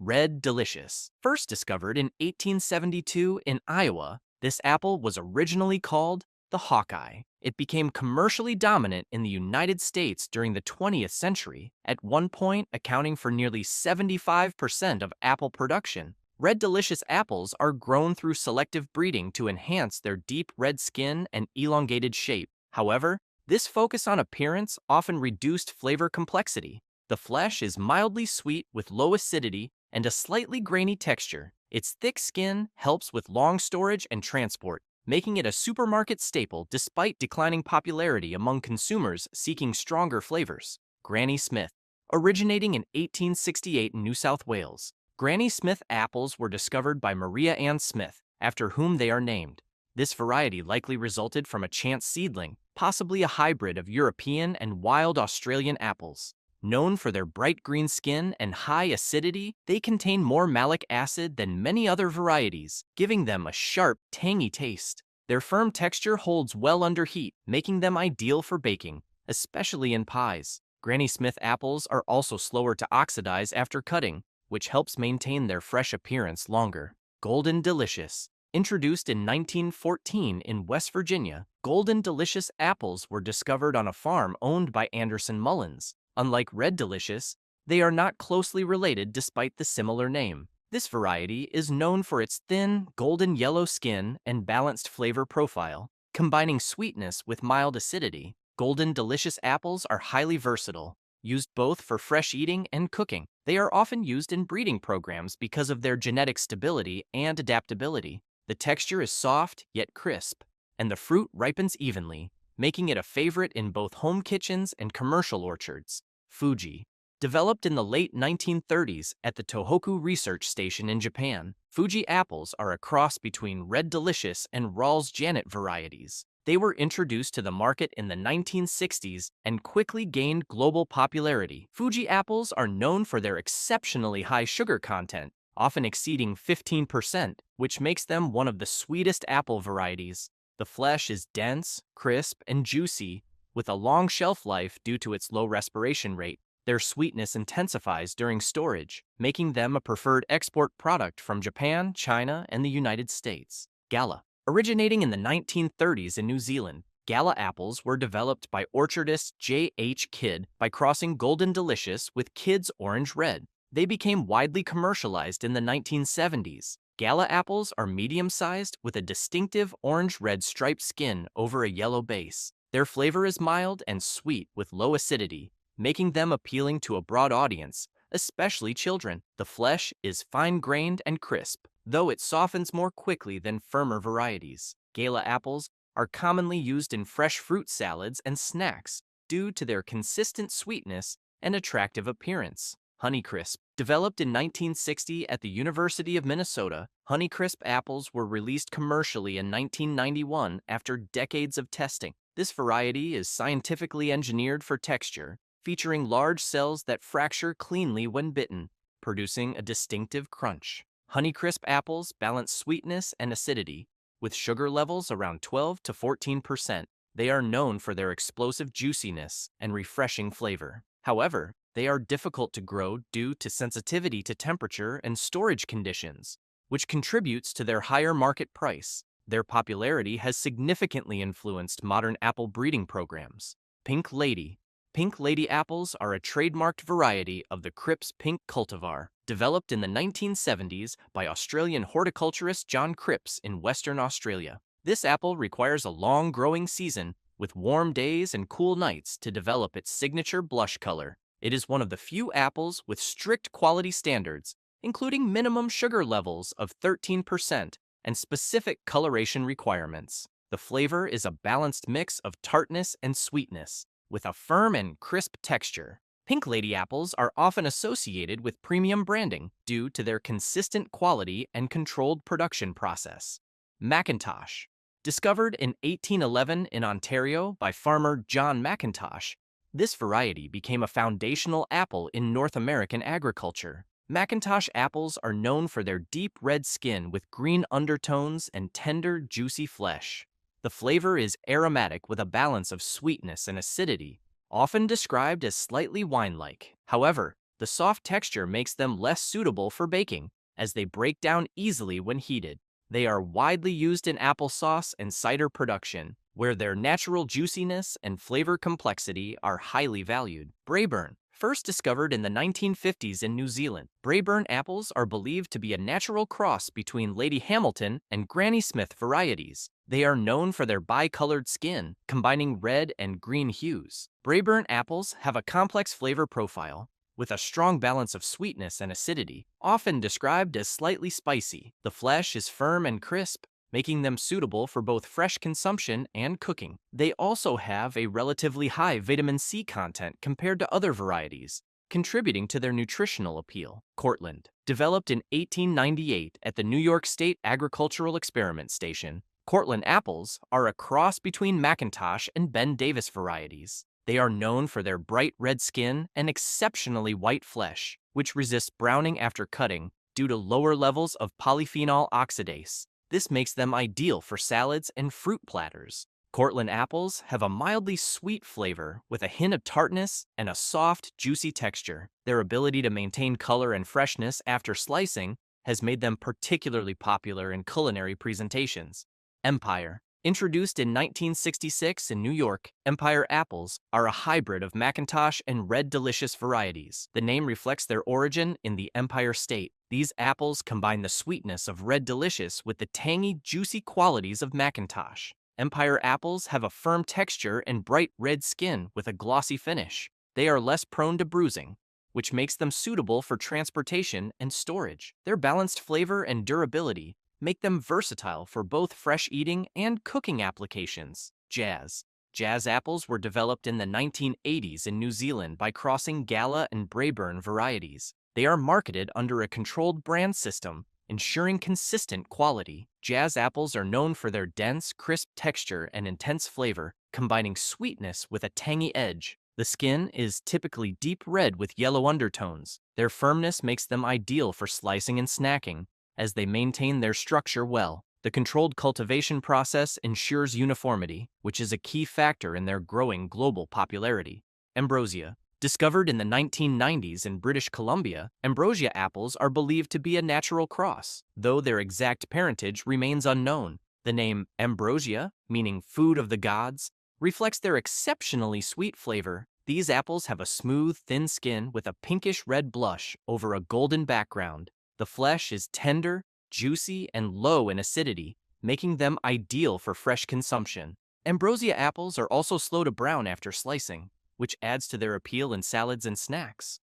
Red Delicious. First discovered in 1872 in Iowa, this apple was originally called the Hawkeye. It became commercially dominant in the United States during the 20th century, at one point accounting for nearly 75% of apple production. Red Delicious apples are grown through selective breeding to enhance their deep red skin and elongated shape. However, this focus on appearance often reduced flavor complexity. The flesh is mildly sweet with low acidity and a slightly grainy texture. Its thick skin helps with long storage and transport, making it a supermarket staple despite declining popularity among consumers seeking stronger flavors. Granny Smith. Originating in 1868 in New South Wales, Granny Smith apples were discovered by Maria Ann Smith, after whom they are named. This variety likely resulted from a chance seedling, possibly a hybrid of European and wild Australian apples. Known for their bright green skin and high acidity, they contain more malic acid than many other varieties, giving them a sharp, tangy taste. Their firm texture holds well under heat, making them ideal for baking, especially in pies. Granny Smith apples are also slower to oxidize after cutting, which helps maintain their fresh appearance longer. Golden Delicious. Introduced in 1914 in West Virginia, Golden Delicious apples were discovered on a farm owned by Anderson Mullins. Unlike Red Delicious, they are not closely related despite the similar name. This variety is known for its thin, golden yellow skin and balanced flavor profile, combining sweetness with mild acidity. Golden Delicious apples are highly versatile, used both for fresh eating and cooking. They are often used in breeding programs because of their genetic stability and adaptability. The texture is soft yet crisp, and the fruit ripens evenly, making it a favorite in both home kitchens and commercial orchards. Fuji. Developed in the late 1930s at the Tohoku Research Station in Japan, Fuji apples are a cross between Red Delicious and Ralls Janet varieties. They were introduced to the market in the 1960s and quickly gained global popularity. Fuji apples are known for their exceptionally high sugar content, often exceeding 15%, which makes them one of the sweetest apple varieties. The flesh is dense, crisp, and juicy, with a long shelf life due to its low respiration rate. Their sweetness intensifies during storage, making them a preferred export product from Japan, China, and the United States. Gala. Originating in the 1930s in New Zealand, Gala apples were developed by orchardist J. H. Kidd by crossing Golden Delicious with Kidd's Orange Red. They became widely commercialized in the 1970s. Gala apples are medium-sized with a distinctive orange-red striped skin over a yellow base. Their flavor is mild and sweet with low acidity, making them appealing to a broad audience, especially children. The flesh is fine-grained and crisp, though it softens more quickly than firmer varieties. Gala apples are commonly used in fresh fruit salads and snacks due to their consistent sweetness and attractive appearance. Honeycrisp. Developed in 1960 at the University of Minnesota, Honeycrisp apples were released commercially in 1991 after decades of testing. This variety is scientifically engineered for texture, featuring large cells that fracture cleanly when bitten, producing a distinctive crunch. Honeycrisp apples balance sweetness and acidity, with sugar levels around 12 to 14%. They are known for their explosive juiciness and refreshing flavor. However, they are difficult to grow due to sensitivity to temperature and storage conditions, which contributes to their higher market price. Their popularity has significantly influenced modern apple breeding programs. Pink Lady. Pink Lady apples are a trademarked variety of the Cripps Pink cultivar, developed in the 1970s by Australian horticulturist John Cripps in Western Australia. This apple requires a long growing season, with warm days and cool nights to develop its signature blush color. It is one of the few apples with strict quality standards, including minimum sugar levels of 13% and specific coloration requirements. The flavor is a balanced mix of tartness and sweetness, with a firm and crisp texture. Pink Lady apples are often associated with premium branding due to their consistent quality and controlled production process. Macintosh. Discovered in 1811 in Ontario by farmer John Macintosh, this variety became a foundational apple in North American agriculture. Macintosh apples are known for their deep red skin with green undertones and tender, juicy flesh. The flavor is aromatic with a balance of sweetness and acidity, often described as slightly wine-like. However, The soft texture makes them less suitable for baking, as they break down easily when heated. They are widely used in applesauce and cider production, where their natural juiciness and flavor complexity are highly valued. Braeburn, first discovered in the 1950s in New Zealand. Braeburn apples are believed to be a natural cross between Lady Hamilton and Granny Smith varieties. They are known for their bicolored skin, combining red and green hues. Braeburn apples have a complex flavor profile, with a strong balance of sweetness and acidity, often described as slightly spicy. The flesh is firm and crisp, making them suitable for both fresh consumption and cooking. They also have a relatively high vitamin C content compared to other varieties, contributing to their nutritional appeal. Cortland, developed in 1898 at the New York State Agricultural Experiment Station, Cortland apples are a cross between McIntosh and Ben Davis varieties. They are known for their bright red skin and exceptionally white flesh, which resists browning after cutting due to lower levels of polyphenol oxidase. This makes them ideal for salads and fruit platters. Cortland apples have a mildly sweet flavor with a hint of tartness and a soft, juicy texture. Their ability to maintain color and freshness after slicing has made them particularly popular in culinary presentations. Empire. Introduced in 1966 in New York, Empire apples are a hybrid of McIntosh and Red Delicious varieties. The name reflects their origin in the Empire State. These apples combine the sweetness of Red Delicious with the tangy, juicy qualities of McIntosh. Empire apples have a firm texture and bright red skin with a glossy finish. They are less prone to bruising, which makes them suitable for transportation and storage. Their balanced flavor and durability make them versatile for both fresh eating and cooking applications. Jazz. Jazz apples were developed in the 1980s in New Zealand by crossing Gala and Braeburn varieties. They are marketed under a controlled brand system, ensuring consistent quality. Jazz apples are known for their dense, crisp texture and intense flavor, combining sweetness with a tangy edge. The skin is typically deep red with yellow undertones. Their firmness makes them ideal for slicing and snacking, as they maintain their structure well. The controlled cultivation process ensures uniformity, which is a key factor in their growing global popularity. Ambrosia. Discovered in the 1990s in British Columbia, Ambrosia apples are believed to be a natural cross, though their exact parentage remains unknown. The name Ambrosia, meaning food of the gods, reflects their exceptionally sweet flavor. These apples have a smooth, thin skin with a pinkish-red blush over a golden background. The flesh is tender, juicy, and low in acidity, making them ideal for fresh consumption. Ambrosia apples are also slow to brown after slicing, which adds to their appeal in salads and snacks.